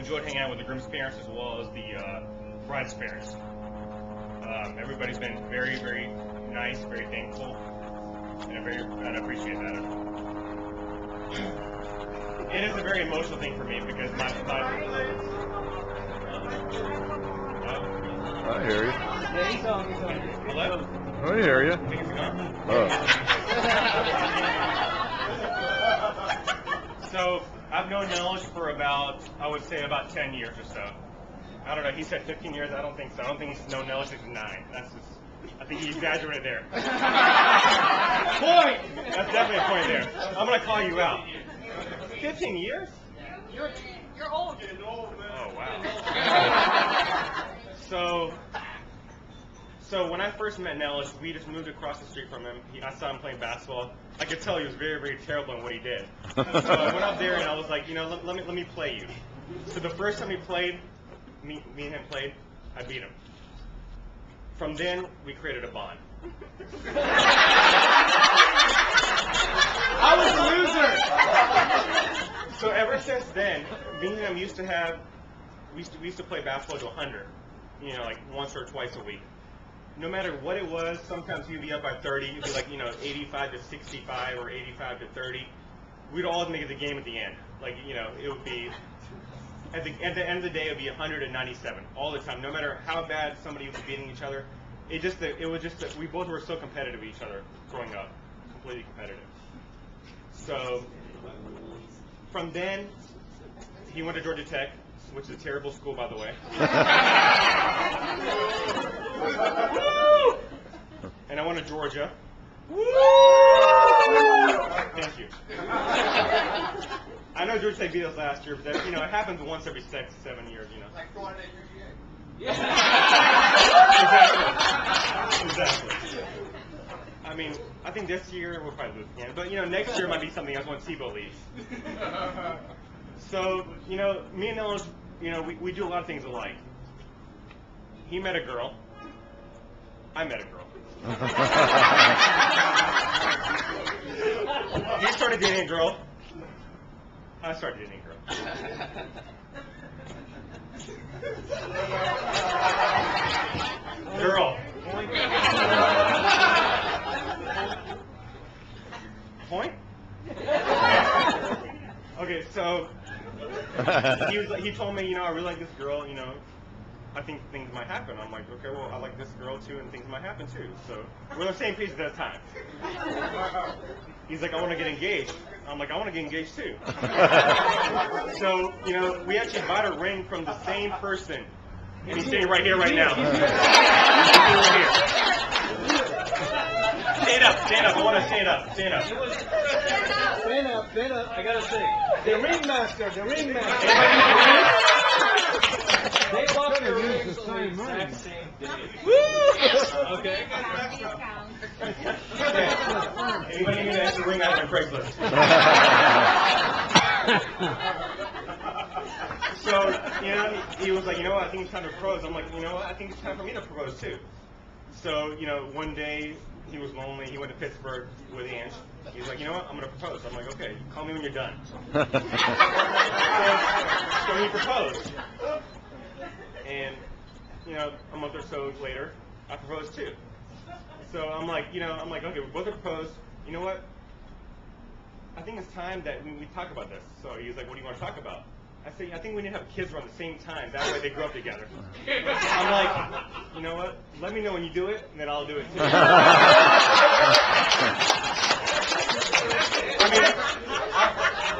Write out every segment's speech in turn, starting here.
enjoyed hanging out with the groom's parents as well as the bride's parents. Everybody's been very, very nice, very thankful, and I appreciate that. It is a very emotional thing for me because my I hear you. Yeah, he's on. Hello? I hear you. I think it's gone. Oh. So I've known Nellis for about, I would say about 10 years or so. I don't know, he said 15 years, I don't think so. I don't think he's known Nellis since 9. That's just, I think he exaggerated there. Point! That's definitely a point there. I'm going to call you out. 15 years? You're old. Oh, wow. So when I first met Nellis, we just moved across the street from him. I saw him playing basketball. I could tell he was very, very terrible in what he did. So I went up there and I was like, let me play you. So the first time he played, me and him played, I beat him. From then, we created a bond. I was a loser. So ever since then, me and him used to play basketball to 100, like once or twice a week. No matter what it was, sometimes he'd be up by 30, it'd be like, 85 to 65 or 85 to 30. We'd always make it the game at the end. Like, it would be, at the end of the day, it would be 197 all the time. No matter how bad somebody was beating each other, it was just that we both were so competitive with each other growing up, completely competitive. So from then, he went to Georgia Tech, which is a terrible school, by the way. And I went to Georgia. Thank you. I know Georgia Tech beat us last year, but that, it happens once every 7 years, Like throwing at your Exactly. I mean, I think this year we'll probably lose again, but next year might be something else when Tebow leaves. So, me and Nellis, we do a lot of things alike. He met a girl. I met a girl. He started dating a girl. I started dating a girl. Girl. Point? Okay, so he told me, I really like this girl, I think things might happen. I'm like, okay, well, I like this girl too, and things might happen too. So we're on the same page at that time. He's like, I want to get engaged. I'm like, I want to get engaged too. So, we actually bought a ring from the same person, and he's sitting right here right now. He's right here. Stand up, stand up. I want to stand up, stand up. Stand up. I gotta say, the ringmaster. They both use the same ring. Okay. Anybody need to ask the ring out on Craigslist? So, he was like, what, I think it's time to propose. I'm like, what, I think it's time for me to propose too. So, one day he was lonely. He went to Pittsburgh with Ange. He's like, what, I'm going to propose. I'm like, okay, call me when you're done. So he proposed. And, a month or so later, I proposed too. So I'm like, okay, we both have proposed. You know what? I think it's time that we talk about this. So he was like, what do you want to talk about? I said, I think we need to have kids around the same time. That way they grow up together. I'm like, you know what? Let me know when you do it, and then I'll do it too. I mean,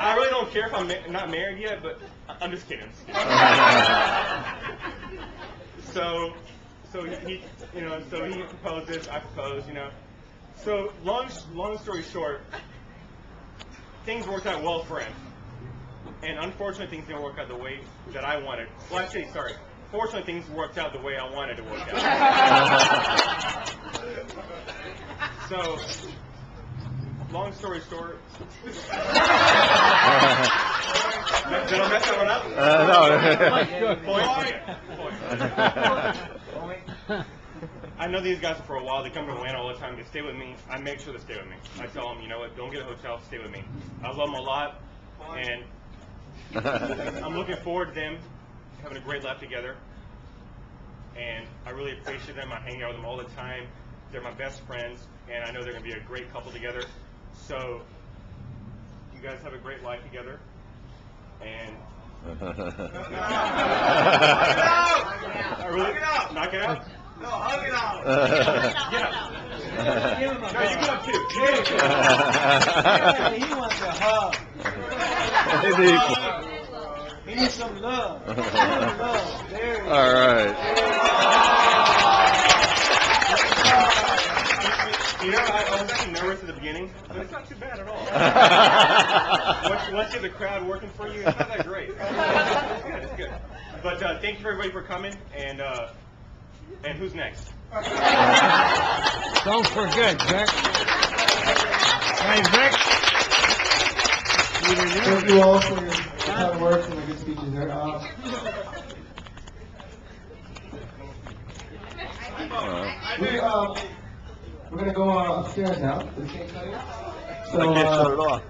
I really don't care if I'm not married yet, but I'm just kidding. So he proposes, I propose, So long story short, things worked out well for him. And unfortunately, things didn't work out the way that I wanted. Well, actually, sorry. Fortunately, things worked out the way I wanted to work out. So, long story short. Did I mess that one up? Point. I know these guys for a while. They come to Atlanta all the time. They stay with me. I make sure they stay with me. I tell them, don't get a hotel. Stay with me. I love them a lot. And I'm looking forward to them having a great life together. And I really appreciate them. I hang out with them all the time. They're my best friends, and I know they're going to be a great couple together. So, you guys have a great life together. And I really knock it out. No, hug it out. Yeah. No, you get up too. You get up too. Yeah, he wants a hug. He needs some love. Some love. There you go. All right. You know, I was actually nervous at the beginning, but it's not too bad at all. Once you have the crowd working for you, it's not that great. It's good, it's good. But thank you for everybody for coming, and who's next? Don't forget, Vic. Hey, Vic. Thank you all for your kind words and the good speeches there. We're going to go upstairs now. To the cake cutting. So, I can't shut it off.